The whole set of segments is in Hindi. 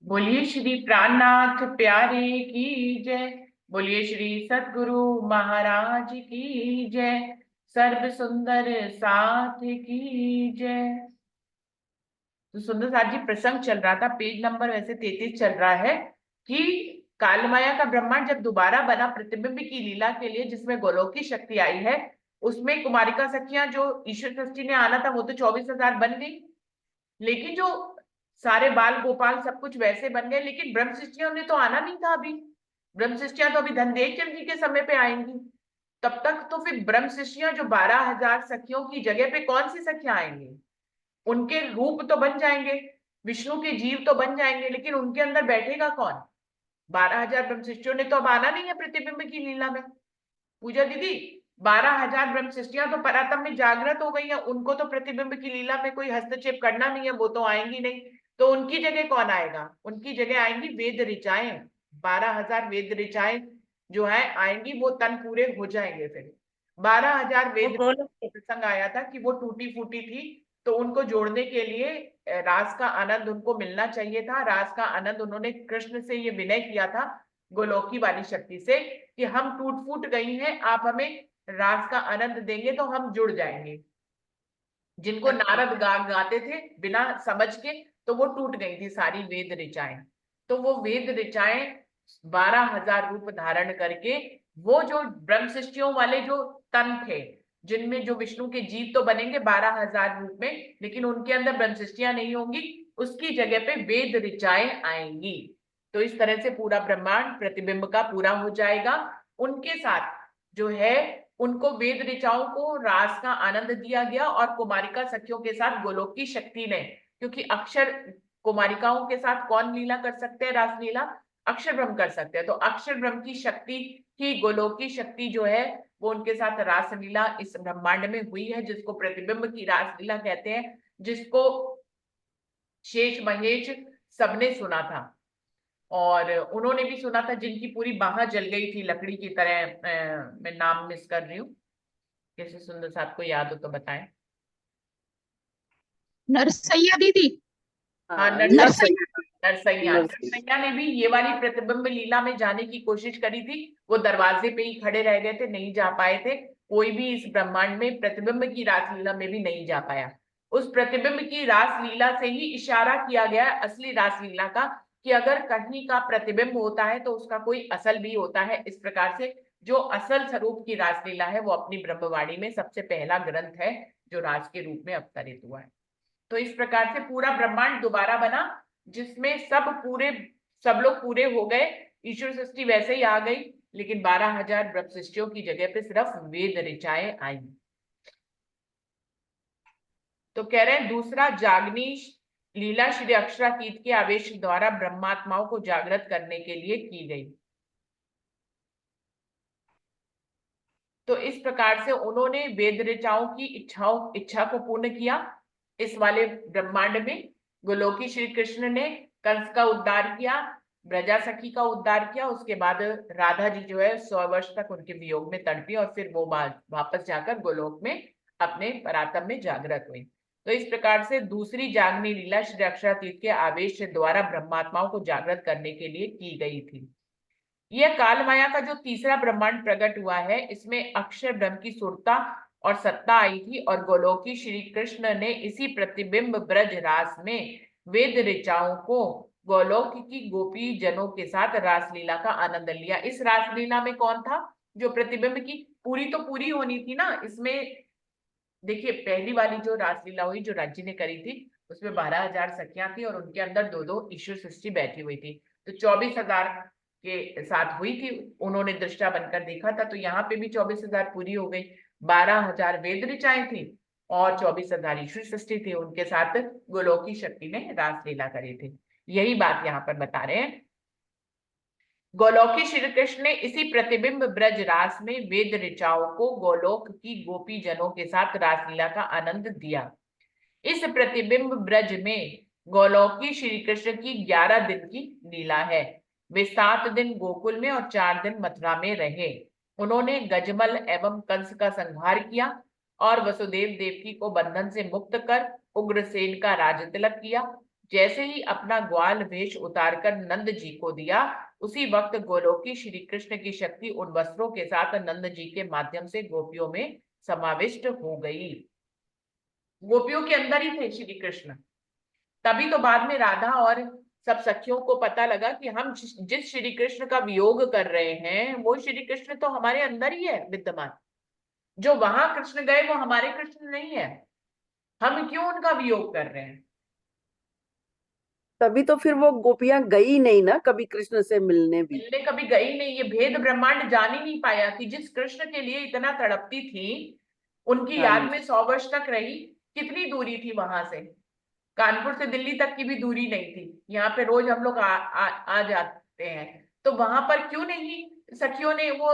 बोलिए श्री प्राणनाथ प्यारे की जय। बोलिए श्री सद्गुरु महाराज की जय। सर्व सुंदर साथ की जय। तो सुंदर साथ जी, प्रसंग चल रहा था, पेज नंबर वैसे 33 चल रहा है कि कालमाया का ब्रह्मांड जब दोबारा बना प्रतिबिंब की लीला के लिए, जिसमें गोलोक की शक्ति आई है, उसमें कुमारिका सखियां जो ईश्वर सृष्टि ने आना था वो तो 24,000 बन गई। लेकिन जो सारे बाल गोपाल सब कुछ वैसे बन गए, लेकिन ब्रह्म शिष्टियों ने तो आना नहीं था अभी। ब्रह्म शिष्टियां तो अभी धनदेव चंद जी के समय पे आएंगी। तब तक तो फिर ब्रह्म शिष्टियां जो 12,000 सखियों की जगह पे कौन सी सखियां आएंगी? उनके रूप तो बन जाएंगे, विष्णु के जीव तो बन जाएंगे, लेकिन उनके अंदर बैठेगा कौन? 12,000 ब्रह्म शिष्टियों ने तो अब आना नहीं है प्रतिबिंब की लीला में। पूजा दीदी, 12,000 ब्रह्म सृष्टियां तो परातम में जागृत हो गई है, उनको तो प्रतिबिंब की लीला में कोई हस्तक्षेप करना नहीं है, वो तो आएंगी नहीं। तो उनकी जगह कौन आएगा? उनकी जगह आएंगी वेद ऋचाएं। 12,000 वेद ऋचाएं जो है आएंगी, वो तन पूरे हो जाएंगे फिर। 12,000 वो वेद गोलोक के। प्रसंग आया था कि वो टूटी फूटी थी, तो उनको जोड़ने के लिए रास का आनंद उनको मिलना चाहिए था। रास का आनंद उन्होंने कृष्ण से ये विनय किया था, गोलोकी वाली शक्ति से, कि हम टूट फूट गई हैं, आप हमें रास का आनंद देंगे तो हम जुड़ जाएंगे। जिनको अच्छा। नारद गाते थे बिना समझ के, तो वो टूट गई थी सारी वेद ऋचाएं। तो वो वेद ऋचाएं 12,000 रूप धारण करके, वो जो ब्रह्म सृष्टियों वाले जो तन थे, जिनमें जो विष्णु के जीव तो बनेंगे 12,000 रूप में, लेकिन उनके अंदर ब्रह्म सृष्टियां नहीं होंगी, उसकी जगह पे वेद ऋचाएं आएंगी। तो इस तरह से पूरा ब्रह्मांड प्रतिबिंब का पूरा हो जाएगा। उनके साथ जो है, उनको वेद ऋचाओं को रास का आनंद दिया गया, और कुमारिका सखियों के साथ गोलोक की शक्ति ने, क्योंकि अक्षर कुमारिकाओं के साथ कौन लीला कर सकते हैं? रास लीला अक्षर ब्रह्म कर सकते हैं। तो अक्षर ब्रह्म की शक्ति ही गोलोक की शक्ति जो है, वो उनके साथ रास लीला इस ब्रह्मांड में हुई है, जिसको प्रतिबिंब की रास लीला कहते हैं, जिसको शेष महेश सबने सुना था। और उन्होंने भी सुना था जिनकी पूरी बाह जल गई थी लकड़ी की तरह। मैं नाम मिस कर रही हूँ, किसी सुंदर साहब को याद हो तो बताएं। नरसैया दीदी। हाँ, हाँ, नरसैया। नरसैया। नरसैया नरसैया। नरसैया ने भी ये वाली प्रतिबिंब लीला में जाने की कोशिश करी थी। वो दरवाजे पे ही खड़े रह गए थे, नहीं जा पाए थे। कोई भी इस ब्रह्मांड में प्रतिबिंब की रासलीला में भी नहीं जा पाया। उस प्रतिबिंब की रासलीला से ही इशारा किया गया है असली रासलीला का, कि अगर कहीं का प्रतिबिंब होता है तो उसका कोई असल भी होता है। इस प्रकार से जो असल स्वरूप की रासलीला है, वो अपनी ब्रह्मवाणी में सबसे पहला ग्रंथ है जो राज के रूप में अवतरित हुआ है। तो इस प्रकार से पूरा ब्रह्मांड दोबारा बना, जिसमें सब लोग पूरे हो गए। ईश्वर सृष्टि वैसे ही आ गई, लेकिन 12,000 ब्रह्म सृष्टियों की जगह पे सिर्फ वेद ऋचाएं आई। तो कह रहे हैं दूसरा, जागनी लीला श्री अक्षरातीत के आवेश द्वारा ब्रह्मात्माओं को जागृत करने के लिए की गई। तो इस प्रकार से उन्होंने वेद ऋचाओं की इच्छा को पूर्ण किया इस वाले ब्रह्मांड में। गोलोकी श्री कृष्ण ने कंस का उद्धार किया, ब्रजा सखी का उद्धार किया। उसके बाद राधा जी जो है 100 वर्ष तक उनके वियोग में तड़पी, और फिर वो वापस जाकर गोलोक में अपने परातम में जागृत हुई। तो इस प्रकार से दूसरी जागनी लीला श्री अक्षरातीत के आवेश द्वारा ब्रह्मात्माओं को जागृत करने के लिए की गई थी। यह काल माया का जो तीसरा ब्रह्मांड प्रकट हुआ है, इसमें अक्षर ब्रह्म की सुरता और सत्ता आई थी, और गोलोकी श्री कृष्ण ने इसी प्रतिबिंब ब्रज रास में वेद ऋचाओं को गोलोक की गोपी जनों के साथ रासलीला का आनंद लिया। इस रासलीला में कौन था? जो प्रतिबिंब की पूरी तो पूरी होनी थी ना इसमें। देखिए, पहली वाली जो रासलीला हुई जो राज्य ने करी थी, उसमें 12,000 सखियां थी, और उनके अंदर दो दो ईश्वर सृष्टि बैठी हुई थी। तो 24,000 के साथ हुई थी, उन्होंने दृष्टा बनकर देखा था। तो यहाँ पे भी 24,000 पूरी हो गई। 12,000 वेद ऋचाएं थी, और 24,000 ईश्वर सृष्टि थी, उनके साथ गोलोकी शक्ति ने रासलीला करी थी। यही बात यहाँ पर बता रहे हैं। गोलोकी श्री कृष्ण ने इसी प्रतिबिंब ब्रज रास में वेद ऋचाओं को गोलोक की गोपी जनों के साथ रासलीला का आनंद दिया। इस प्रतिबिंब ब्रज में गोलोकी श्री कृष्ण की 11 दिन की लीला है। वे 7 दिन गोकुल में और 4 दिन मथुरा में रहे। उन्होंने गजमल एवं कंस का संहार किया, और वसुदेव देवकी को बंधन से मुक्त कर उग्रसेन का राज तिलक किया। जैसे ही अपना ग्वाल वेश उतारकर नंद जी को दिया, उसी वक्त गोलोकी श्री कृष्ण की शक्ति उन वस्त्रों के साथ नंद जी के माध्यम से गोपियों में समाविष्ट हो गई। गोपियों के अंदर ही थे श्री कृष्ण। तभी तो बाद में राधा और सब सखियों को पता लगा कि हम जिस श्री कृष्ण का वियोग कर रहे हैं वो श्री कृष्ण तो हमारे अंदर ही है विद्यमान। जो वहां कृष्ण गए वो हमारे कृष्ण नहीं है, हम क्यों उनका वियोग कर रहे हैं। तभी तो फिर वो गोपियां गई नहीं ना कभी कृष्ण से मिलने भी। मिलने कभी गई नहीं, ये भेद ब्रह्मांड जान ही नहीं पाया कि जिस कृष्ण के लिए इतना तड़पती थी, उनकी हाँ याद में जी। 100 वर्ष तक रही। कितनी दूरी थी वहां से, कानपुर से दिल्ली तक की भी दूरी नहीं थी। यहाँ पे रोज हम लोग आ जाते हैं, तो वहां पर क्यों नहीं सखियों ने वो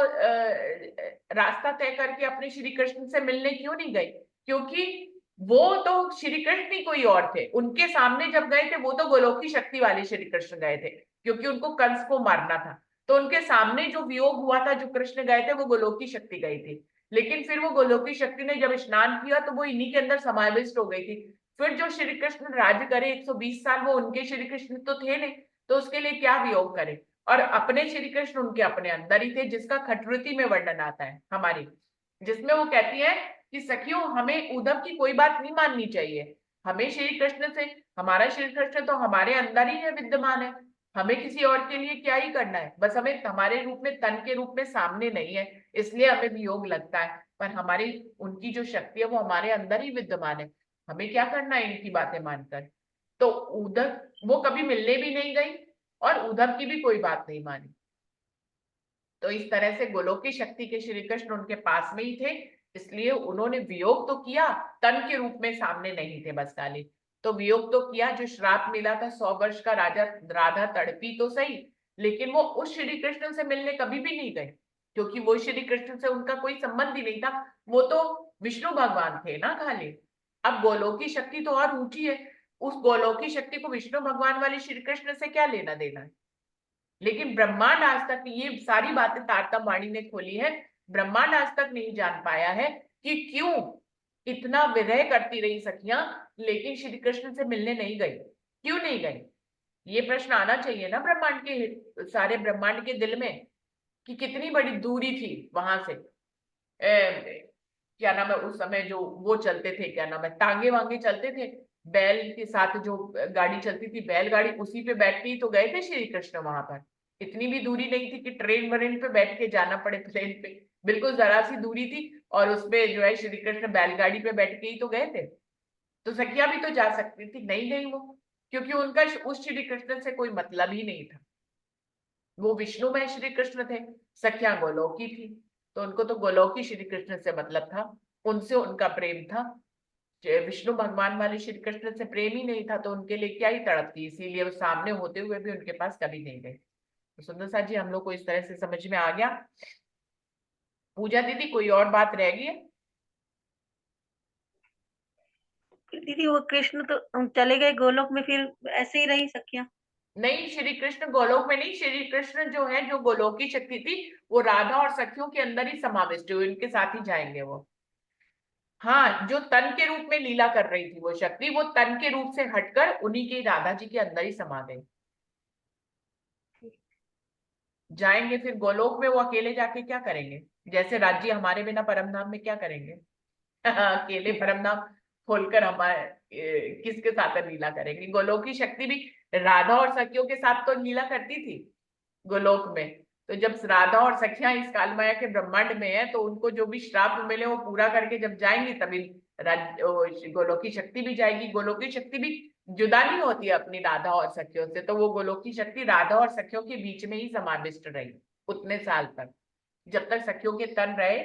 रास्ता तय करके अपने श्री कृष्ण से मिलने क्यों नहीं गई। क्योंकि वो तो श्री कृष्ण ही कोई और थे, उनके सामने जब गए थे वो तो गोलोक की शक्ति वाले श्री कृष्ण गए थे, क्योंकि उनको कंस को मारना था। तो उनके सामने जो वियोग हुआ था, जो कृष्ण गए थे वो गोलोक की शक्ति गई थी। लेकिन फिर वो गोलोक की शक्ति ने जब स्नान किया तो वो इन्हीं के अंदर समाविष्ट हो गई थी। फिर जो श्री कृष्ण राज्य करे 120 साल, वो उनके श्री कृष्ण तो थे नहीं, तो उसके लिए क्या वियोग करे। और अपने श्री कृष्ण उनके अपने अंदर ही थे, जिसका खटरुति में वर्णन आता है हमारी, जिसमें वो कहती है कि सखियों हमें उद्धव की कोई बात नहीं माननी चाहिए। हमें श्री कृष्ण से, हमारा श्री कृष्ण तो हमारे अंदर ही है विद्यमान है, हमें किसी और के लिए क्या ही करना है। बस हमें हमारे रूप में, तन के रूप में सामने नहीं है, इसलिए हमें वियोग लगता है, पर हमारी उनकी जो शक्ति है वो हमारे अंदर ही विद्यमान है। हमें क्या करना है इनकी बातें मानकर। तो उद्धव वो कभी मिलने भी नहीं गई और उद्धव की भी कोई बात नहीं मानी। तो इस तरह से गोलोक की शक्ति के श्री कृष्ण उनके पास में ही थे, इसलिए उन्होंने वियोग तो किया, तन के रूप में सामने नहीं थे बस खाली। तो वियोग तो किया, जो श्राप मिला था 100 वर्ष का, राजा राधा तड़पी तो सही, लेकिन वो उस श्री कृष्ण से मिलने कभी भी नहीं गए, क्योंकि वो श्री कृष्ण से उनका कोई संबंध ही नहीं था। वो तो विष्णु भगवान थे ना खाली। अब गोलोक की शक्ति तो और ऊंची है, उस गोलोक की शक्ति को विष्णु भगवान वाले श्री कृष्ण से क्या लेना देना है। लेकिन ब्रह्मांड आज तक, ये सारी बातें तारतम वाणी ने खोली है, ब्रह्मांड आज तक नहीं जान पाया है कि क्यों इतना विरह करती रही सखियां, लेकिन श्री कृष्ण से मिलने नहीं गई, क्यों नहीं गई। ये प्रश्न आना चाहिए ना ब्रह्मांड के, सारे ब्रह्मांड के दिल में, कि कितनी बड़ी दूरी थी वहां से। क्या नाम है उस समय जो वो चलते थे, क्या नाम है, टांगे वांगे चलते थे, बैल के साथ जो गाड़ी चलती थी बैलगाड़ी, उसी पे बैठ के ही तो गए थे श्री कृष्ण वहां पर। इतनी भी दूरी नहीं थी कि ट्रेन वरेन पे बैठ के जाना पड़े, प्लेन पे, बिल्कुल जरा सी दूरी थी, और उसपे जो है श्री कृष्ण बैलगाड़ी पे बैठ के ही तो गए थे। तो सखिया भी तो जा सकती थी, नहीं गई वो, क्योंकि उनका उस श्री कृष्ण से कोई मतलब ही नहीं था। वो विष्णु में श्री कृष्ण थे, सख्या गोलोकी थी, तो उनको तो गोलोकी श्री कृष्ण से मतलब था, उनसे उनका प्रेम था। विष्णु भगवान वाले श्री कृष्ण से प्रेम ही नहीं था, तो उनके लिए क्या ही तड़पती, इसीलिए वो सामने होते हुए भी उनके पास कभी नहीं गए। तो सुंदर सा जी, हम लोग को इस तरह से समझ में आ गया। पूजा दीदी कोई और बात रह गई है। दीदी वो कृष्ण तो चले गए गोलोक में, फिर ऐसे ही रही सखियां। नहीं, श्री कृष्ण गोलोक में नहीं, श्री कृष्ण जो है, जो गोलोक की शक्ति थी, वो राधा और सखियों के अंदर ही समाविष्ट हुई, उनके साथ ही जाएंगे वो। हाँ, जो तन के रूप में लीला कर रही थी वो शक्ति, वो तन के रूप से हटकर उन्हीं के राधा जी के अंदर ही समा गई। जाएंगे फिर गोलोक में, वो अकेले जाके क्या करेंगे। जैसे राज्य हमारे बिना परम धाम में क्या करेंगे। अकेले परम धाम खोलकर हमारे किसके साथ लीला करेंगे। गोलोक की शक्ति भी राधा और सखियों के साथ तो लीला करती थी गोलोक में। तो जब राधा और सखियां इस काल माया के ब्रह्मांड में है, तो उनको जो भी श्राप मिले वो पूरा करके जब जाएंगी, तभी गोलोक की शक्ति भी जाएगी। गोलोक की शक्ति भी जुदा नहीं होती है अपनी राधा और सखियों से, तो वो गोलोक की शक्ति राधा और सखियों के बीच में ही समाविष्ट रही उतने साल तक, जब तक सखियों के तन रहे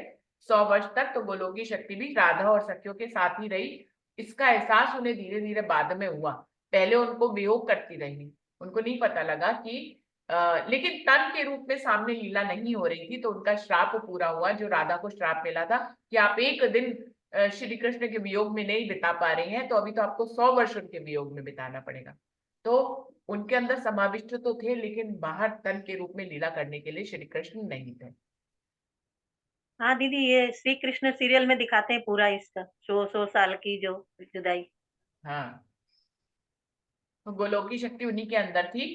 100 वर्ष तक, तो गोलोक की शक्ति भी राधा और सखियों के साथ ही रही। इसका एहसास उन्हें धीरे धीरे बाद में हुआ, पहले उनको वियोग करती रही, उनको नहीं पता लगा कि लेकिन तन के रूप में सामने लीला नहीं हो रही थी, तो उनका श्राप पूरा हुआ, जो राधा को श्राप मिला था कि आप एक दिन श्री कृष्ण के वियोग में नहीं बिता पा रहे हैं, तो अभी तो आपको 100 वर्ष उनके वियोग में बिताना पड़ेगा। तो उनके अंदर समाविष्ट तो थे, लेकिन बाहर तन के रूप में लीला करने के लिए श्री कृष्ण नहीं थे। हाँ दीदी, ये श्री कृष्ण सीरियल में दिखाते हैं पूरा इसका 100 100 साल की जो जुदाई। हाँ, गोलोक की शक्ति उन्हीं के अंदर थी।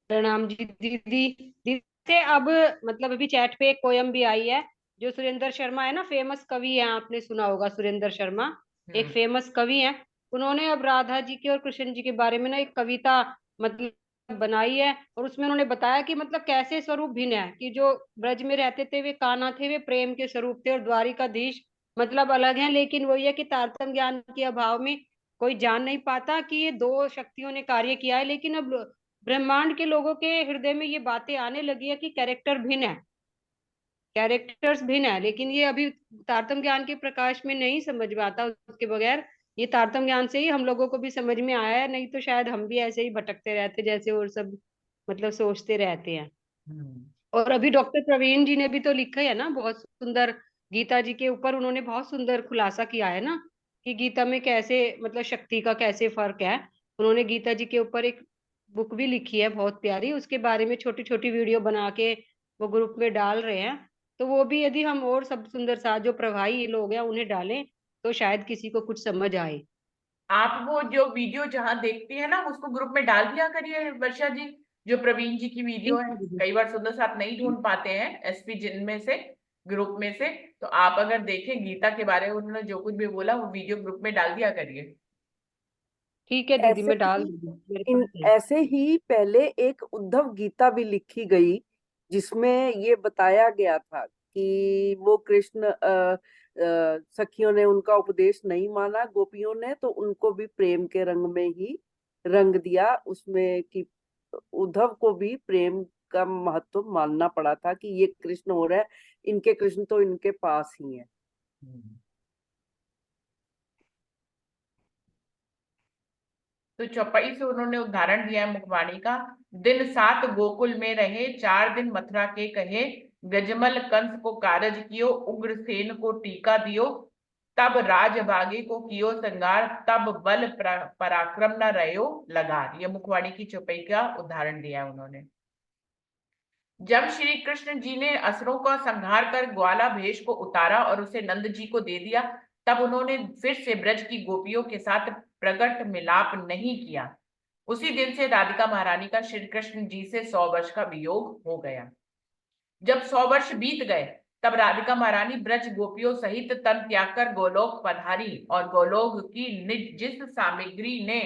प्रणाम जी दीदी। दीदी से अब मतलब अभी चैट पे एक पोयम भी आई है, जो सुरेंद्र शर्मा है ना, फेमस कवि है, आपने सुना होगा सुरेंद्र शर्मा, एक फेमस कवि है। उन्होंने अब राधा जी के और कृष्ण जी के बारे में ना एक कविता मतलब बनाई है, और उसमें उन्होंने बताया कि मतलब कैसे स्वरूप भिन्न है, कि जो ब्रज में रहते थे वे कान्हा थे, वे प्रेम के स्वरूप थे, और द्वारिकाधीश मतलब अलग है। लेकिन वही है कि तारतम्य ज्ञान के अभाव में कोई जान नहीं पाता कि ये दो शक्तियों ने कार्य किया है। लेकिन अब ब्रह्मांड के लोगों के हृदय में ये बातें आने लगी है कि कैरेक्टर भिन्न है, कैरेक्टर्स भिन्न है, लेकिन ये अभी तारतम्य ज्ञान के प्रकाश में नहीं समझ में आता उसके बगैर। ये तारतम्य ज्ञान से ही हम लोगों को भी समझ में आया है, नहीं तो शायद हम भी ऐसे ही भटकते रहते जैसे और सब मतलब सोचते रहते हैं। और अभी डॉक्टर प्रवीण जी ने भी तो लिखा है ना बहुत सुंदर, गीता जी के ऊपर उन्होंने बहुत सुंदर खुलासा किया है ना, कि गीता में कैसे मतलब शक्ति का कैसे फर्क है। उन्होंने गीता जी के ऊपर एक बुक भी लिखी है बहुत प्यारी, उसके बारे में छोटी छोटी वीडियो बना के वो ग्रुप में डाल रहे हैं। तो वो भी यदि हम और सब सुंदर सा जो प्रभावी लोग हैं उन्हें डालें तो शायद किसी को कुछ समझ आए। आप वो जो वीडियो जहां देखती है ना उसको ग्रुप में डाल दिया करिए वर्षा जी, जो प्रवीण जी की वीडियो ठीक है। है दीदी। कई बार सुंदर साथ नहीं ढूंढ पाते हैं एसपी जिन में से, ग्रुप में से, तो आप अगर देखें गीता के बारे में उन्होंने जो कुछ भी बोला वो वीडियो ग्रुप में डाल दिया करिए। ठीक है दीदी, ऐसे मैं डाल ही दूंगी, मेरे इन पास है। ऐसे ही पहले एक उद्धव गीता भी लिखी गई, जिसमें ये बताया गया था कि वो कृष्ण सखियों ने उनका उपदेश नहीं माना, गोपियों ने, तो उनको भी प्रेम के रंग में ही रंग दिया उसमें, कि उद्धव को भी प्रेम का महत्व मानना पड़ा था कि ये कृष्ण हो रहा है, इनके कृष्ण तो इनके पास ही है। तो चौपाई से उन्होंने उदाहरण दिया है मुखवाणी का। दिन 7 गोकुल में रहे, 4 दिन मथुरा के कहे, गजमल कंस को कारज कियो, उग्रसेन को टीका दियो, तब राज भागे को कियो संगार, तब बल पराक्रम न रहो लगार। ये मुखवाणी की चौपाई का उदाहरण दिया है उन्होंने। जब श्री कृष्ण जी ने असुरों का संहार कर ग्वाला भेष को उतारा और उसे नंद जी को दे दिया, तब उन्होंने फिर से ब्रज की गोपियों के साथ प्रकट मिलाप नहीं किया। उसी दिन से राधिका महारानी का श्री कृष्ण जी से 100 वर्ष का वियोग हो गया। जब 100 वर्ष बीत गए तब राधिका महारानी ब्रज गोपियों सहित तन त्याग कर गोलोक पधारी, और गोलोक की निज जिस सामग्री ने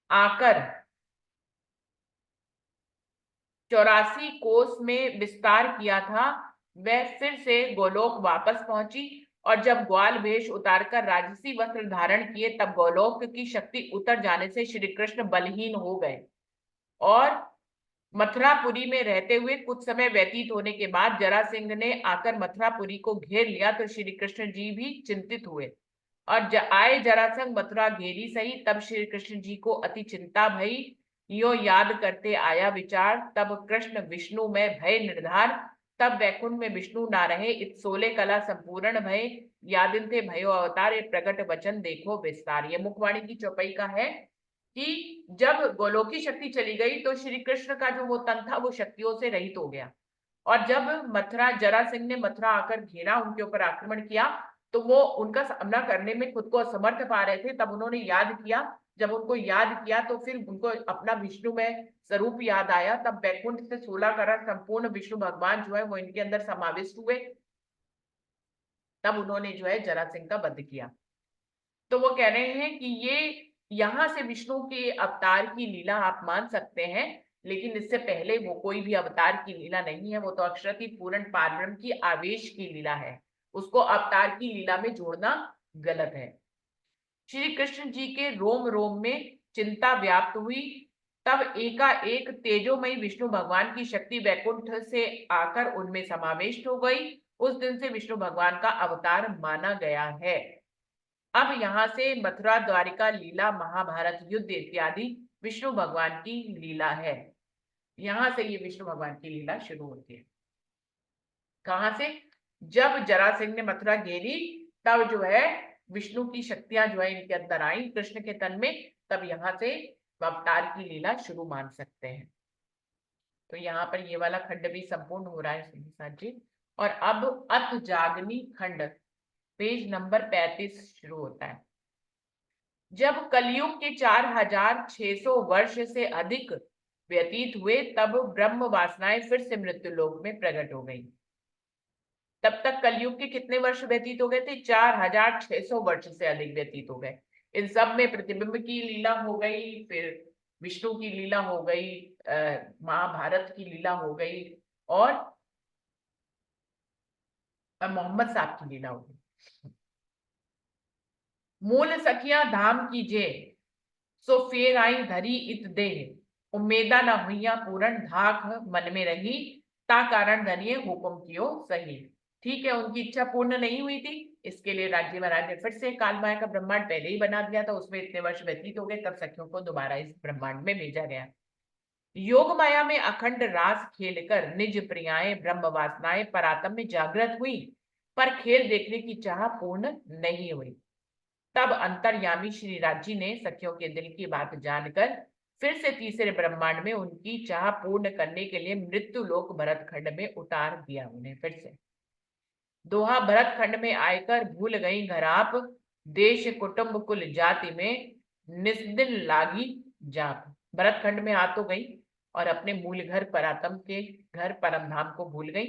आकर 84 कोस में विस्तार किया था, वह फिर से गोलोक वापस पहुंची। और जब ग्वाल वेश उतारकर राजसी वस्त्र धारण किए तब गोलोक की शक्ति उतर जाने से श्री कृष्ण बलहीन हो गए, और मथुरापुरी में रहते हुए कुछ समय व्यतीत होने के बाद जरासिंह ने आकर मथुरापुरी को घेर लिया, तो श्री कृष्ण जी भी चिंतित हुए। और आए जरासंध मथुरा घेरी सही, तब श्री कृष्ण जी को अति चिंता भई, यो याद करते आया विचार, तब कृष्ण विष्णु में भय निर्धार, तब वैकुंठ में विष्णु ना रहे, इत 16 कला संपूर्ण भय, यादिन थे भयो अवतार, ये प्रकट वचन देखो विस्तार। ये मुखवाणी की चौपाई का है कि जब गोलोकी शक्ति चली गई तो श्री कृष्ण का जो वो तन था वो शक्तियों से रहित हो गया। और जब मथुरा जरासिंह ने मथुरा आकर घेरा, उनके ऊपर आक्रमण किया, तो वो उनका सामना करने में खुद को असमर्थ पा रहे थे। तब उन्होंने याद किया, जब उनको याद किया तो फिर उनको अपना विष्णु में स्वरूप याद आया, तब वैकुंठ से 16 करा संपूर्ण विष्णु भगवान जो है वो इनके अंदर समाविष्ट हुए। तब उन्होंने जो है जरासिंह का वध किया। तो वो कह रहे हैं कि ये यहां से विष्णु के अवतार की लीला आप मान सकते हैं, लेकिन इससे पहले वो कोई भी अवतार की लीला नहीं है, वो तो अक्षरति पूर्ण पारब्रह्म की आवेश की लीला है। उसको अवतार की लीला में जोड़ना गलत है। श्री कृष्ण जी के रोम रोम में चिंता व्याप्त हुई, तब एकाएक तेजोमयी विष्णु भगवान की शक्ति वैकुंठ से आकर उनमें समावेश हो गई। उस दिन से विष्णु भगवान का अवतार माना गया है। अब यहाँ से मथुरा द्वारिका लीला, महाभारत युद्ध इत्यादि विष्णु भगवान की लीला है। यहां से ये विष्णु भगवान की लीला शुरू होती है। कहां से? जब जरासिंह ने मथुरा घेरी तब जो है विष्णु की शक्तियां जो है इनके अंदर आई कृष्ण के तन में, तब यहां से अवतार की लीला शुरू मान सकते हैं। तो यहाँ पर ये वाला खंड भी संपूर्ण हो रहा है सुनीता जी। और अब अत जागनी खंड पेज नंबर 35 शुरू होता है। जब कलयुग के 4600 वर्ष से अधिक व्यतीत हुए तब ब्रह्म वासनाएं फिर से मृत्यु लोक में प्रकट हो गई। तब तक कलयुग के कितने वर्ष व्यतीत हो गए थे? 4600 वर्ष से अधिक व्यतीत हो गए। इन सब में प्रतिबिंब की लीला हो गई, फिर विष्णु की लीला हो गई, महाभारत की लीला हो गई, और मोहम्मद साहब की लीला हो गई। मूल सखिया धाम कीजे सो फेर आई धरी इत देह, उम्मेदा न हुईया पूर्ण धाक मन में रही, ता कारण धनिये हुक्म कियो सही। ठीक है, उनकी इच्छा पूर्ण नहीं हुई थी, इसके लिए राज्य महाराज ने फिर से काल माया का ब्रह्मांड पहले ही बना दिया था, उसमें इतने वर्ष व्यतीत हो गए, तब सखियों को दोबारा इस ब्रह्मांड में भेजा गया। योग माया में अखंड रास खेलकर निज प्रियाएं ब्रह्म वासनाएं परातम में जागृत हुई, पर खेल देखने की चाह पूर्ण नहीं हुई। तब अंतर्यामी श्री राजी ने सखियों के दिल की बात जानकर फिर से तीसरे ब्रह्मांड में उनकी चाह पूर्ण करने के लिए मृत्यु लोक भरत खंड में उतार दिया उन्हें। फिर से दोहा भरत खंड में आयकर भूल गई घर आप, देश कुटुंब कुल जाति में निस्दिन लागी जाप। भरत खंड में आ तो गई और अपने मूल घर परातम के घर परमधाम को भूल गई,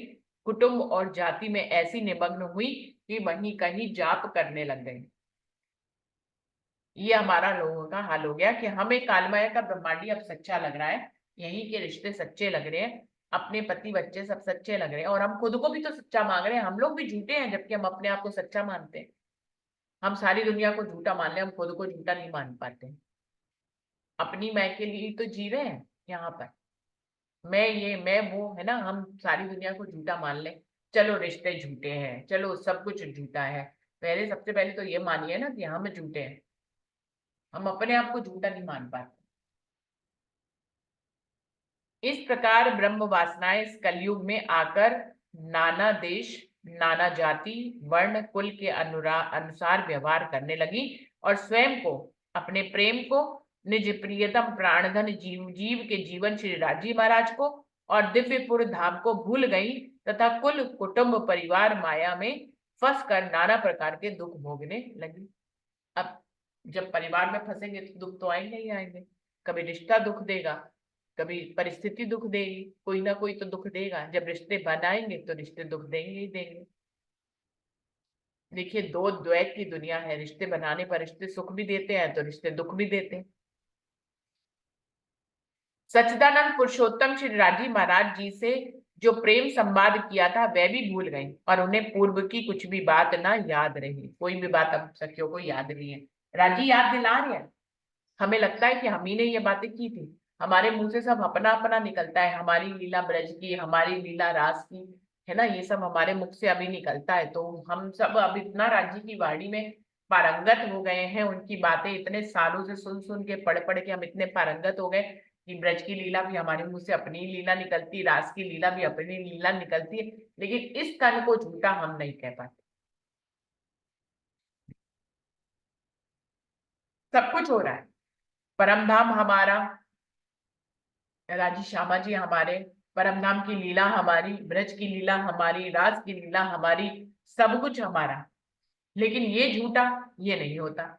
कुटुंब और जाति में ऐसी निमग्न हुई कि वहीं कहीं जाप करने लग गई। ये हमारा लोगों का हाल हो गया कि हमें कालमाया का ब्रह्मांडी अब सच्चा लग रहा है, यहीं के रिश्ते सच्चे लग रहे हैं, अपने पति बच्चे सब सच्चे लग रहे हैं, और हम खुद को भी तो सच्चा मांग रहे हैं। हम लोग भी झूठे हैं जबकि हम अपने आप को सच्चा मानते हैं। हम सारी दुनिया को झूठा मान ले, हम खुद को झूठा नहीं मान पाते। अपनी मैं के लिए तो जी रहे हैं यहाँ पर, मैं ये मैं वो है ना, हम सारी दुनिया को झूठा मान ले। चलो रिश्ते झूठे हैं, चलो सब कुछ झूठा है, पहले सबसे पहले तो ये मानिए ना कि हम झूठे हैं, हम अपने आप को झूठा नहीं मान पाते। इस प्रकार ब्रह्म वासनाएं इस कलयुग में आकर नाना देश, नाना जाति, वर्ण, कुल के अनुसार व्यवहार करने लगी और स्वयं को, अपने प्रेम को, निज प्रियतम प्राणधन जीव के जीवन श्री राजी महाराज को और दिव्यपुर धाम को भूल गई तथा कुल कुटुंब परिवार माया में फंस कर नाना प्रकार के दुख भोगने लगी। अब जब परिवार में फंसेंगे तो दुख तो आएंगे ही आएंगे। कभी रिश्ता दुख देगा, कभी परिस्थिति दुख देगी, कोई ना कोई तो दुख देगा। जब रिश्ते बनाएंगे तो रिश्ते दुख देंगे ही देंगे। देखिए, दो द्वैत की दुनिया है, रिश्ते बनाने पर रिश्ते सुख भी देते हैं तो रिश्ते दुख भी देते हैं। सच्चिदानंद पुरुषोत्तम श्री राजी महाराज जी से जो प्रेम संवाद किया था वह भी भूल गई और उन्हें पूर्व की कुछ भी बात ना याद रही। कोई भी बात अब सखियों को याद नहीं है। राजी याद दिला रहे हैं, हमें लगता है कि हम ही ने ये बातें की थी, हमारे मुंह से सब अपना अपना निकलता है, हमारी लीला ब्रज की, हमारी लीला रास की, है ना, ये सब हमारे मुख से अभी निकलता है। तो हम सब अब इतना राज्य की वाणी में पारंगत हो गए हैं, उनकी बातें इतने सालों से सुन सुन के पढ़ पढ़ के हम इतने पारंगत हो गए कि ब्रज की लीला भी हमारे मुंह से अपनी लीला निकलती, रास की लीला भी अपनी लीला निकलती है, लेकिन इस तन को झूठा हम नहीं कह पाते। सब कुछ हो रहा है, परमधाम हमारा, राजी श्यामा जी हमारे, परमधाम की लीला हमारी, ब्रज की लीला हमारी, रास की लीला हमारी, सब कुछ हमारा, लेकिन ये झूठा ये नहीं होता।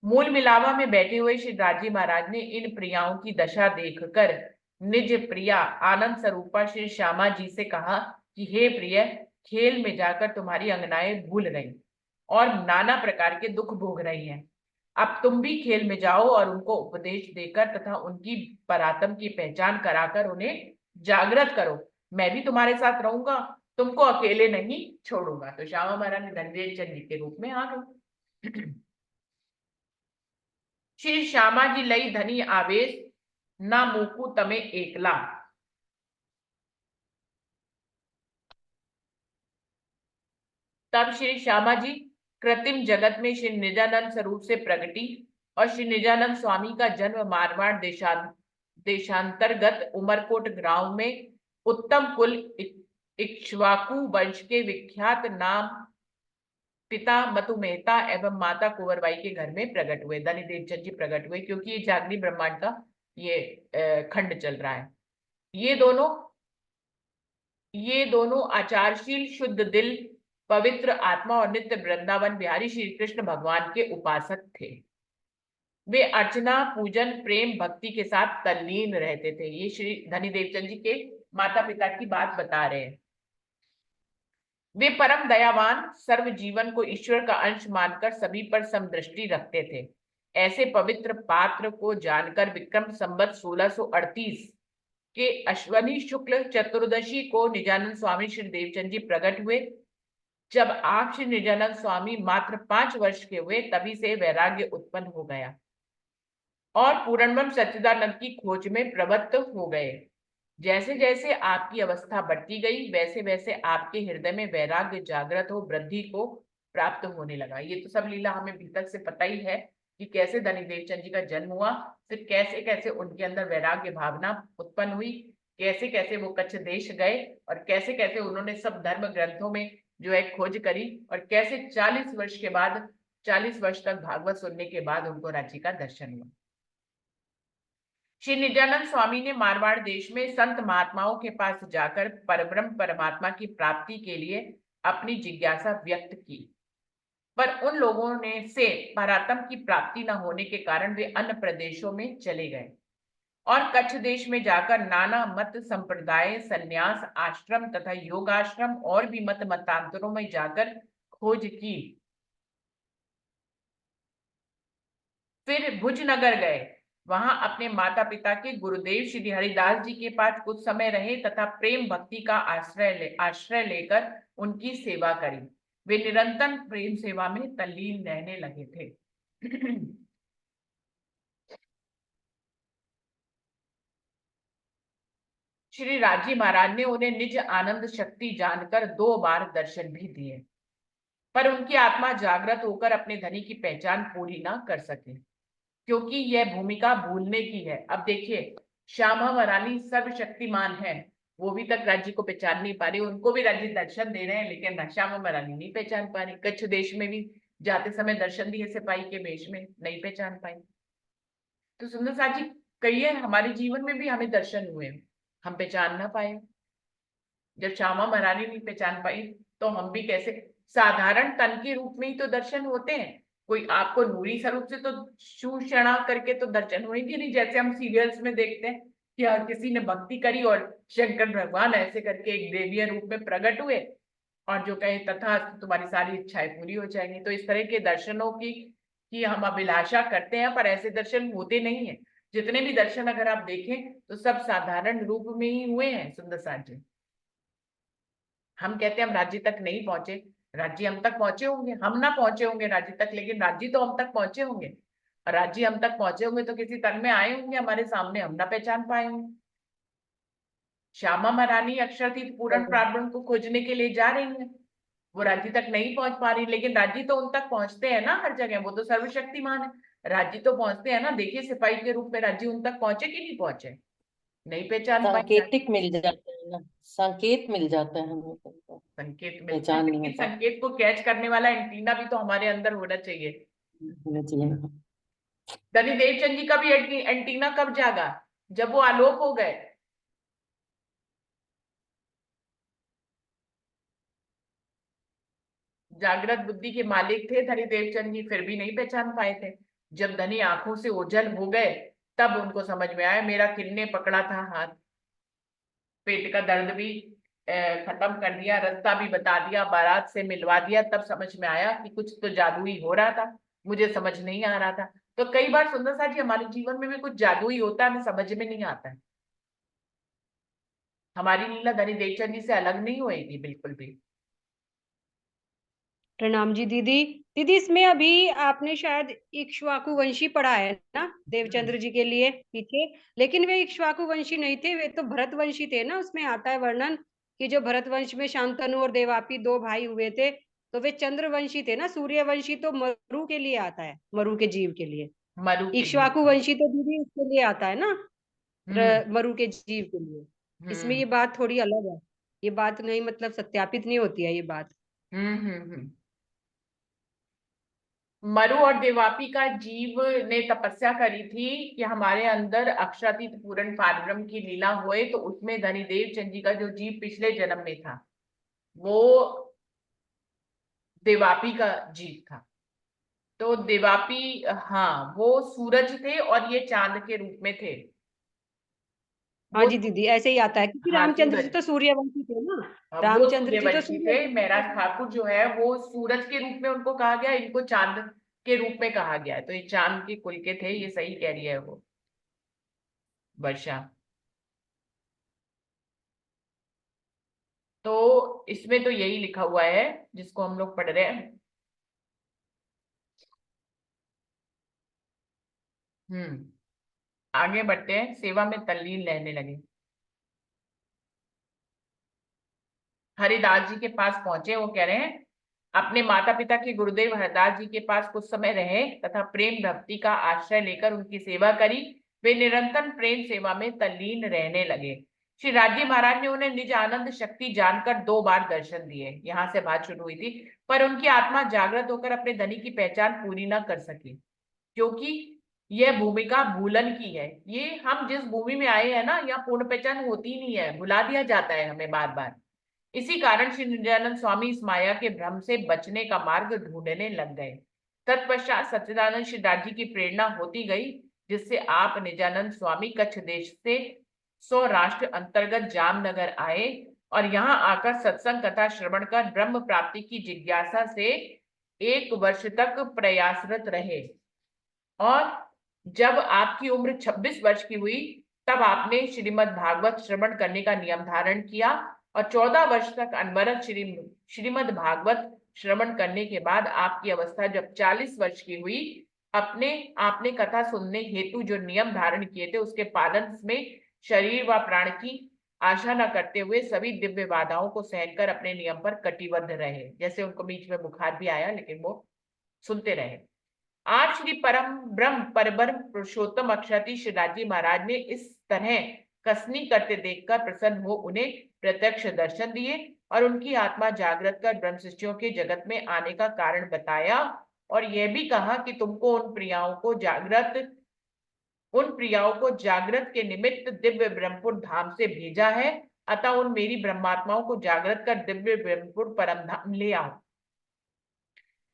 मूल मिलावा में बैठे हुए श्री राजी महाराज ने इन प्रियाओं की दशा देखकर निज प्रिया आनंद स्वरूपा श्री श्यामा जी से कहा कि हे प्रिय, खेल में जाकर तुम्हारी अंगनाएं भूल गई और नाना प्रकार के दुख भोग रही हैं। अब तुम भी खेल में जाओ और उनको उपदेश देकर तथा उनकी परातम की पहचान कराकर उन्हें जागृत करो। मैं भी तुम्हारे साथ रहूंगा, तुमको अकेले नहीं छोड़ूंगा। तो श्यामा महाराज धनंजय चंद जी के रूप में आ गए। श्री श्यामा जी लई धनी आवेश, ना मूकू तमे एकला। तब श्री श्यामा जी कृत्रिम जगत में श्री निजानंद स्वरूप से प्रगटी और श्री निजानंद स्वामी का जन्म मारवाड़ देशांतर्गत उमरकोट गांव में उत्तम कुल इक्ष्वाकु वंश के विख्यात नाम पिता मतु मेहता एवं माता कुंवरबाई के घर में प्रकट हुए। धनी देवचंद जी प्रकट हुए, क्योंकि ये जागनी ब्रह्मांड का ये खंड चल रहा है। ये दोनों आचारशील शुद्ध दिल पवित्र आत्मा और नित्य वृंदावन बिहारी श्री कृष्ण भगवान के उपासक थे। वे अर्चना, पूजन, प्रेम, भक्ति के साथ तल्लीन रहते थे। ये श्री धनी देवचंद जी के माता पिता की बात बता रहे हैं। वे परम दयावान, सर्व जीवन को ईश्वर का अंश मानकर सभी पर समदृष्टि रखते थे। ऐसे पवित्र पात्र को जानकर विक्रम संवत 1638 के अश्वनी शुक्ल चतुर्दशी को निजानंद स्वामी श्री देवचंद जी प्रकट हुए। जब आप श्री निजानंद स्वामी मात्र 5 वर्ष के हुए, तभी से वैराग्य उत्पन्न हो गया और पूर्णब्रह्म सच्चिदानंद की खोज में प्रवृत्त हो गए। जैसे जैसे आपकी अवस्था बढ़ती गई, वैसे वैसे आपके हृदय में वैराग्य जागृत हो वृद्धि को प्राप्त होने लगा। ये तो सब लीला हमें भीतर से पता ही है कि कैसे धनी देवचंद जी का जन्म हुआ, फिर कैसे कैसे उनके अंदर वैराग्य भावना उत्पन्न हुई, कैसे कैसे वो कच्छ देश गए और कैसे कैसे उन्होंने सब धर्म ग्रंथों में जो है खोज करी और कैसे 40 वर्ष के बाद 40 वर्ष तक भागवत सुनने के बाद उनको राज्य का दर्शन हुआ। श्री नित्यानंद स्वामी ने मारवाड़ देश में संत महात्माओं के पास जाकर परब्रह्म परमात्मा की प्राप्ति के लिए अपनी जिज्ञासा व्यक्त की, पर उन लोगों ने से परात्म की प्राप्ति न होने के कारण वे अन्य प्रदेशों में चले गए और कच्छ देश में जाकर नाना मत संप्रदाय, संन्यास आश्रम तथा योगाश्रम और भी मत मतांतरों में जाकर खोज की। फिर भुजनगर गए, वहां अपने माता पिता के गुरुदेव श्री हरिदास जी के पास कुछ समय रहे तथा प्रेम भक्ति का आश्रय लेकर उनकी सेवा करी। वे निरंतर प्रेम सेवा में तल्लीन रहने लगे थे। श्री राजी महाराज ने उन्हें निज आनंद शक्ति जानकर 2 बार दर्शन भी दिए, पर उनकी आत्मा जागृत होकर अपने धनी की पहचान पूरी ना कर सके, क्योंकि यह भूमिका भूलने की है। अब देखिए, श्यामा महारानी सर्वशक्तिमान है, वो भी तक राज्य को पहचान नहीं पा रही, उनको भी राज्य दर्शन दे रहे हैं, लेकिन श्यामा महारानी नहीं पहचान पा रही। कच्छ देश में भी जाते समय दर्शन दिए सिपाही के वेश में, नहीं पहचान पाई। तो सुंदर साथ जी, कहिए हमारे जीवन में भी हमें दर्शन हुए, हम पहचान ना पाए। जब श्यामा महारानी नहीं पहचान पाई तो हम भी कैसे? साधारण तन के रूप में ही तो दर्शन होते हैं, कोई आपको नूरी स्वरूप से तो शूषणा करके तो दर्शन होंगे नहीं, जैसे हम सीरियल्स में देखते हैं कि किसी ने भक्ति करी और शंकर भगवान ऐसे करके एक देवीय रूप में प्रकट हुए और जो कहे तथा तुम्हारी सारी इच्छाएं पूरी हो जाएंगी। तो इस तरह के दर्शनों की हम अभिलाषा करते हैं, पर ऐसे दर्शन होते नहीं है। जितने भी दर्शन अगर आप देखें तो सब साधारण रूप में ही हुए हैं। सुंदर साथ जी, हम कहते हैं हम राज्य तक नहीं पहुंचे, राज्य हम तक पहुंचे होंगे, हम ना पहुंचे होंगे राज्य तक, लेकिन राज्य तो हम तक पहुंचे होंगे। और राज्य हम तक पहुंचे होंगे तो किसी तन में आए होंगे हमारे सामने, हम ना पहचान पाए होंगे। श्यामा महारानी अक्षरतीर्थ पूर्ण प्राब्रह्म को खोजने के लिए जा रही है, वो राज्य तक नहीं पहुंच पा रही, लेकिन राज्य तो उन तक पहुंचते हैं ना हर जगह, वो तो सर्वशक्तिमान है, राज्य तो पहुंचते हैं ना। देखिए सिपाही के रूप में राज्य उन तक पहुंचे कि नहीं पहुंचे, नहीं पहचान पाए। संकेतिक मिल जाते हैं ना, संकेत मिल जाते हैं हमें, संकेत मिलते हैं, पहचान नहीं लेकिन होता। संकेत को कैच करने वाला एंटीना भी तो हमारे अंदर होना चाहिए। होना चाहिए। धनी देवचंद जी का भी एंटीना कब जागा? जब वो आलोक हो गए। जागृत बुद्धि के मालिक थे धनी देवचंद जी, फिर भी नहीं पहचान पाए थे। जब धनी आंखों से ओझल हो गए तब उनको समझ में आया मेरा किन्ने पकड़ा था हाथ, पेट का दर्द भी खत्म कर दिया, रास्ता भी बता दिया, बारात से मिलवा दिया। तब समझ में आया कि कुछ तो जादू ही हो रहा था, मुझे समझ नहीं आ रहा था। तो कई बार सुंदर साथ जी हमारे जीवन में भी कुछ जादू ही होता है, हमें समझ में नहीं आता है। हमारी लीला धनी देवचंद जी से अलग नहीं होएगी बिल्कुल भी। प्रणाम जी दीदी। दीदी इसमें अभी आपने शायद इक्ष्वाकु वंशी पढ़ा है ना देवचंद्र जी के लिए पीछे, लेकिन वे इक्ष्वाकु वंशी नहीं थे, वे तो भरतवंशी थे ना। उसमें आता है वर्णन कि जो भरतवंश में शांतनु और देवापी 2 भाई हुए थे, तो वे चंद्रवंशी थे ना। सूर्यवंशी तो मरु के लिए आता है, मरु के जीव के लिए। मरु के इक्ष्वाकु लिए। वंशी तो दीदी उसके लिए आता है ना, मरु के जीव के लिए। इसमें ये बात थोड़ी अलग है, ये बात नहीं मतलब सत्यापित नहीं होती है ये बात। मरु और देवापी का जीव ने तपस्या करी थी कि हमारे अंदर अक्षरातीत पूर्ण पारब्रह्म की लीला होए, तो उसमें धनी देवचंद जी का जो जीव पिछले जन्म में था वो देवापी का जीत था। तो देवापी, हाँ, वो सूरज थे और ये चांद के रूप में थे। हाँ वो जी दीदी, ऐसे ही आता है क्योंकि हाँ, रामचंद्र जी सूरज, तो सूर्यवंशी थे ना। वो रामचंद्र जी तो सूर्यवंशी थे। सूर्यवंशी महराज थे। ठाकुर जो है वो सूरज के रूप में उनको कहा गया, इनको चांद के रूप में कहा गया है। तो ये चांद के कुल के थे, ये सही कह रही है वो वर्षा। तो इसमें तो यही लिखा हुआ है जिसको हम लोग पढ़ रहे हैं। आगे बढ़ते हैं। सेवा में तल्लीन रहने लगे। हरिदास जी के पास पहुंचे। वो कह रहे हैं, अपने माता पिता के गुरुदेव हरिदास जी के पास कुछ समय रहे तथा प्रेम भक्ति का आश्रय लेकर उनकी सेवा करी। वे निरंतर प्रेम सेवा में तल्लीन रहने लगे। श्री राजी महाराज ने उन्हें निज आनंद शक्ति जानकर 2 बार दर्शन दिए। यहाँ से बात शुरू हुई थी। पर उनकी आत्मा जागृत होकर अपने धनी की पहचान पूरी न कर सकी, क्योंकि यह भूमिका भूलन की है। ये हम जिस भूमि में आए हैं ना, यहाँ पूर्ण पहचान होती नहीं है, भुला दिया जाता है हमें बार बार। इसी कारण श्री नित्यानंद स्वामी इस माया के भ्रम से बचने का मार्ग ढूंढने लग गए। तत्पश्चात सच्चिदानंद श्री दास जी की प्रेरणा होती गई, जिससे आप नित्यानंद स्वामी कच्छ देश से सौराष्ट्र अंतर्गत जामनगर आए और यहाँ आकर सत्संग कथा श्रवण कर ब्रह्म प्राप्ति की जिज्ञासा से 1 वर्ष तक प्रयासरत रहे। और जब आपकी उम्र 26 वर्ष की हुई, तब आपने श्रीमद् भागवत श्रवण करने का नियम धारण किया और 14 वर्ष तक अनवरत श्रीमद् भागवत श्रवण करने के बाद आपकी अवस्था जब 40 वर्ष की हुई, आपने कथा सुनने हेतु जो नियम धारण किए थे उसके पालन में शरीर व प्राण की आशा न करते हुए सभी दिव्य बाधाओं को सहकर अपने नियम पर कटिबद्ध रहे। जैसे उनको बीच में बुखार भी आया, लेकिन वो सुनते रहे। आज श्री परम ब्रह्म परब्रह्म पुरुषोत्तम अक्षराती श्री राजी महाराज ने इस तरह कसनी करते देखकर प्रसन्न हो उन्हें प्रत्यक्ष दर्शन दिए और उनकी आत्मा जागृत कर ब्रह्म सृष्टियों के जगत में आने का कारण बताया और यह भी कहा कि तुमको उन प्रियाओं को जागृत के निमित्त दिव्य ब्रह्मपुर धाम से भेजा है। अतः उन मेरी ब्रह्मात्माओं को जागृत कर दिव्य ब्रह्मपुर परम धाम ले आओ।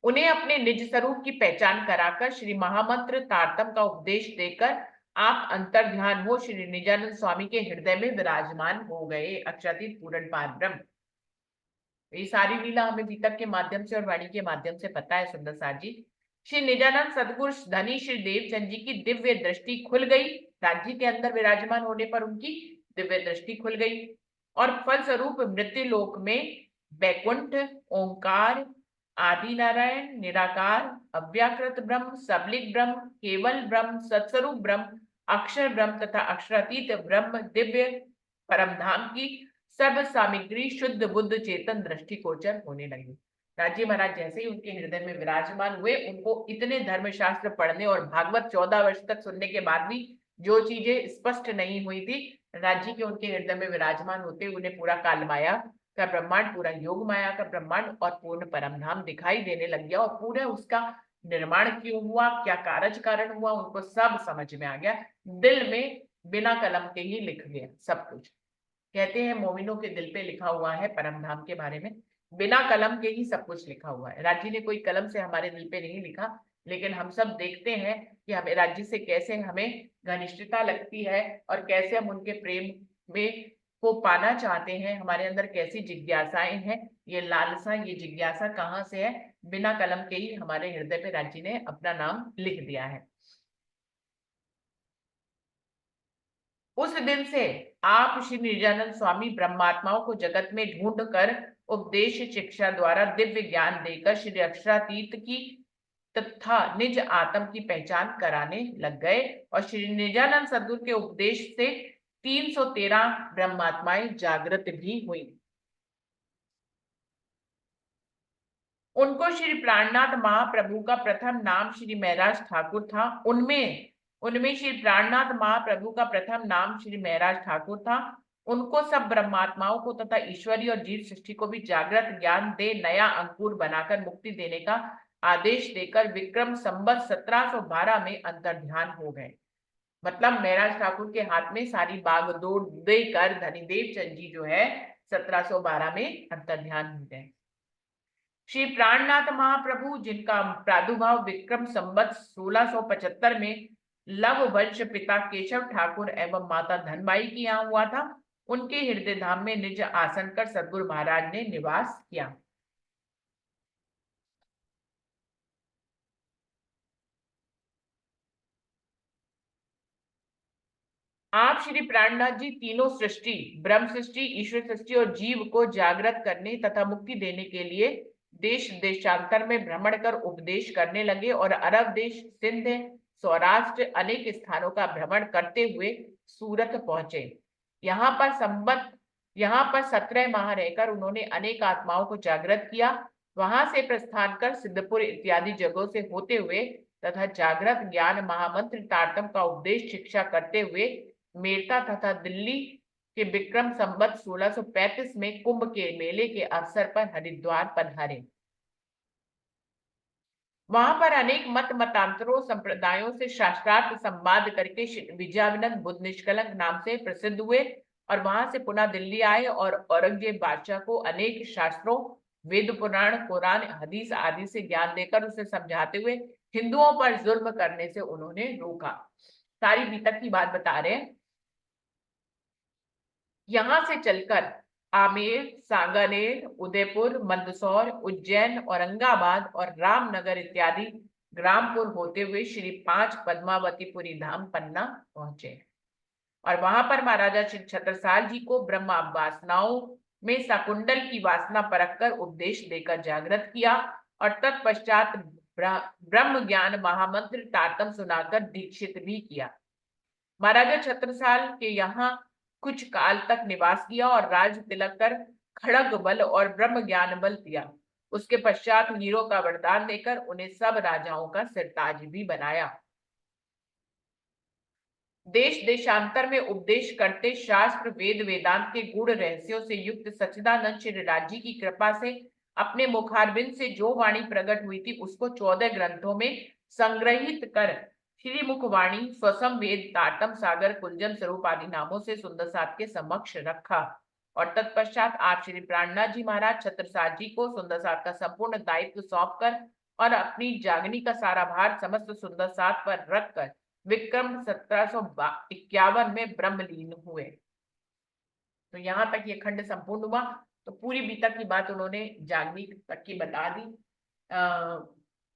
उन्हें अपने निज स्वरूप की पहचान कराकर श्री महामंत्र तारतम का उपदेश देकर आप अंतर ध्यान हो श्री निजानंद स्वामी के हृदय में विराजमान हो गए। अक्षरातीत पूर्ण पार ब्रह्म। ये सारी लीला हमें दीपक के माध्यम से और वाणी के माध्यम से पता है। सुंदर सार जी, श्री निजानंद सदगुरु धनी श्री देवचंद जी की दिव्य दृष्टि खुल गई। राज्य के अंदर विराजमान होने पर उनकी दिव्य दृष्टि खुल गई और फलस्वरूप मृत्यु लोक में बैकुंठ, ओंकार, आदि नारायण, निराकार, अव्याकृत ब्रह्म, सबलिक ब्रह्म, केवल ब्रह्म, सत्स्वरूप ब्रह्म, अक्षर ब्रह्म तथा अक्षरातीत ब्रह्म दिव्य परमधाम की सर्व सामग्री शुद्ध बुद्ध चेतन दृष्टि गोचर होने लगी। राजी महाराज जैसे ही उनके हृदय में विराजमान हुए, उनको इतने धर्मशास्त्र पढ़ने और भागवत 14 वर्ष तक सुनने के बाद भी जो चीजें स्पष्ट नहीं हुई थी, राज्य के उनके हृदय में विराजमान होते उन्हें पूरा काल माया का ब्रह्मांड, पूरा योग माया का ब्रह्मांड और पूर्ण परमधाम दिखाई देने लग गया। और पूरा उसका निर्माण क्यों हुआ, क्या कारज कारण हुआ, उनको सब समझ में आ गया। दिल में बिना कलम के ही लिख गया सब कुछ। कहते हैं मोमिनों के दिल पे लिखा हुआ है परमधाम के बारे में, बिना कलम के ही सब कुछ लिखा हुआ है। राज्य ने कोई कलम से हमारे दिल पे नहीं लिखा, लेकिन हम सब देखते हैं कि हमें राज्य से कैसे हमें घनिष्ठता लगती है और कैसे हम उनके प्रेम में को पाना चाहते हैं। हमारे अंदर कैसी जिज्ञासाएं हैं, ये लालसा, ये जिज्ञासा कहाँ से है, बिना कलम के ही हमारे हृदय पे राज्य ने अपना नाम लिख दिया है। उस दिन से आप श्री निजानंद स्वामी ब्रह्मात्माओं को जगत में ढूंढ कर उपदेश शिक्षा द्वारा दिव्य ज्ञान देकर श्री अक्षरातीत की तथा निज आत्म की पहचान कराने लग गए और श्री निजानंद सदगुरु के उपदेश से 313 ब्रह्मात्माएं जागृत भी हुई। उनको श्री प्राणनाथ महाप्रभु का प्रथम नाम श्री महराज ठाकुर था। उनमें श्री प्राणनाथ महाप्रभु का प्रथम नाम श्री महराज ठाकुर था। उनको सब ब्रह्मात्माओं को तथा ईश्वरी और जीव सृष्टि को भी जागृत ज्ञान दे नया अंकुर बनाकर मुक्ति देने का आदेश देकर विक्रम संवत 1712 में अंतर ध्यान हो गए। मतलब महराज ठाकुर के हाथ में सारी बागडोर देकर धनी देवचंद जी जो है 1712 में अंतर ध्यान हो गए। श्री प्राणनाथ महाप्रभु, जिनका प्रादुर्भाव विक्रम संवत 1675 में लव वंश पिता केशव ठाकुर एवं माता धनबाई के यहाँ हुआ था, उनके हृदय धाम में निज आसन कर सदगुरु महाराज ने निवास किया। आप श्री प्राणनाथ जी तीनों सृष्टि, ब्रह्म सृष्टि, ईश्वर सृष्टि और जीव को जागृत करने तथा मुक्ति देने के लिए देश देशांतर में भ्रमण कर उपदेश करने लगे और अरब देश, सिंध, सौराष्ट्र अनेक स्थानों का भ्रमण करते हुए सूरत पहुंचे। यहाँ पर 17 माह रहकर उन्होंने अनेक आत्माओं को जागृत किया। वहां से प्रस्थान कर सिद्धपुर इत्यादि जगहों से होते हुए तथा जागृत ज्ञान महामंत्र तारतम का उपदेश शिक्षा करते हुए मेरठा तथा दिल्ली के विक्रम संवत 1635 में कुंभ के मेले के अवसर पर हरिद्वार पधारे। वहां पर अनेक मतांतरों संप्रदायों से शास्त्रार्थ संवाद करके विजयानंद बुद्ध निष्कलंक नाम से प्रसिद्ध हुए और वहां से पुनः दिल्ली आए और औरंगजेब बादशाह को अनेक शास्त्रों, वेद पुराण, कुरान, हदीस आदि से ज्ञान देकर उसे समझाते हुए हिंदुओं पर जुल्म करने से उन्होंने रोका। सारी बीतक की बात बता रहे हैं। यहां से चलकर आमेर, सांगानेर, उदयपुर, मंदसौर, उज्जैन, औरंगाबाद और रामनगर इत्यादि ग्रामपुर होते हुए श्री 5 पद्मावतीपुरी धाम पन्ना पहुंचे और वहां पर महाराजा श्री छत्रसाल जी को ब्रह्म वासनाओं में सकुंडल की वासना परखकर उपदेश देकर जागृत किया और तत्पश्चात ब्रह्म ज्ञान महामंत्र तारतम सुनाकर दीक्षित भी किया। महाराजा छत्रसाल के यहाँ कुछ काल तक निवास किया और राज तिलक कर खड़ग बल और ब्रह्म ज्ञान बल दिया। उसके पश्चात हीरो का वरदान देकर उन्हें सब राजाओं का सिरताज भी बनाया। देश देशांतर में उपदेश करते शास्त्र, वेद, वेदांत के गूढ़ रहस्यों से युक्त सच्चिदानंद श्री राजी की कृपा से अपने मुखारबिंद से जो वाणी प्रकट हुई थी उसको 14 ग्रंथों में संग्रहित कर श्री मुखवाणी, स्वसम वेद, तारतम सागर, कुंजन स्वरूप आदि नामों से सुंदर साथ के समक्ष रखा और तत्पश्चात आप श्री प्राणनाथ जी महाराज छत्रसाल जी को सुंदर साथ का संपूर्ण दायित्व सौंपकर और अपनी जागनी का सारा भार समस्त सुंदर साथ पर रखकर विक्रम 1751 में ब्रह्मलीन हुए। तो यहाँ तक ये खंड संपूर्ण हुआ। तो पूरी बीतक की बात उन्होंने जागनी तक की बता दी।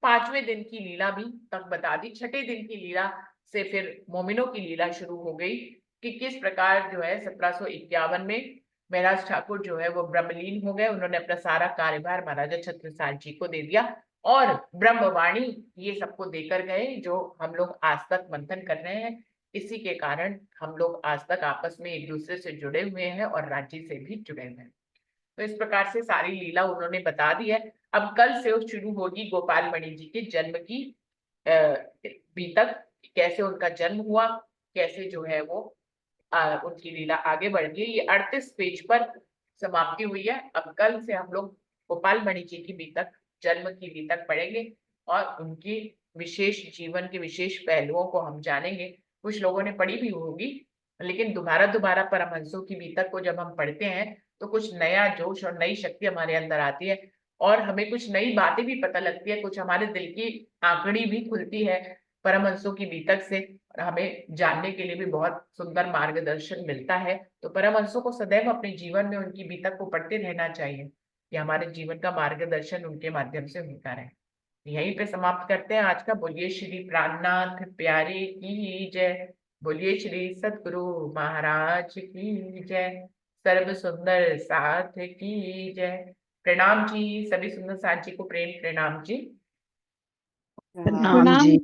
5वें दिन की लीला भी तक बता दी। 6ठे दिन की लीला से फिर मोमिनों की लीला शुरू हो गई कि किस प्रकार जो है 1751 में महाराज ठाकुर जो है वो ब्रह्मलीन हो गए। उन्होंने अपना सारा कार्यभार महाराजा छत्रसाल जी को दे दिया और ब्रह्मवाणी ये सबको देकर गए जो हम लोग आज तक मंथन कर रहे हैं। इसी के कारण हम लोग आज तक आपस में एक दूसरे से जुड़े हुए हैं और राज्य से भी जुड़े हुए हैं। तो इस प्रकार से सारी लीला उन्होंने बता दी है। अब कल से शुरू होगी गोपाल मणि जी के जन्म की बीतक, कैसे उनका जन्म हुआ, कैसे जो है वो उनकी लीला आगे बढ़ गई। ये 38 पेज पर समाप्ति हुई है। अब कल से हम लोग गोपाल मणि जी की बीतक, जन्म की बीतक पढ़ेंगे और उनकी विशेष जीवन के विशेष पहलुओं को हम जानेंगे। कुछ लोगों ने पढ़ी भी होगी, लेकिन दोबारा परमहंसों की बीतक को जब हम पढ़ते हैं तो कुछ नया जोश और नई शक्ति हमारे अंदर आती है और हमें कुछ नई बातें भी पता लगती है, कुछ हमारे दिल की आंकड़ी भी खुलती है परमहंसों की बीतक से और हमें जानने के लिए भी बहुत सुंदर मार्गदर्शन मिलता है। तो परमहंसों को सदैव अपने जीवन में उनकी बीतक को पढ़ते रहना चाहिए कि हमारे जीवन का मार्गदर्शन उनके माध्यम से होता रहे। यहीं पे समाप्त करते हैं आज का। बोलिए श्री प्राणनाथ प्यारे की जय, बोलिए श्री सतगुरु महाराज की जय, सर्व सुंदर साथ की जय। प्रणाम जी, सभी सुंदर साथ जी को प्रेम प्रणाम जी। प्रणाम जी,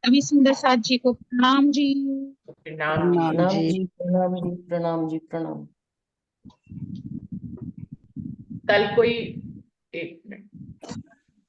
सभी सुंदर साथ जी को प्रणाम जी। प्रणाम जी। प्रणाम जी, प्रणाम जी, प्रणाम जी, प्रणाम। कल कोई 1 मिनट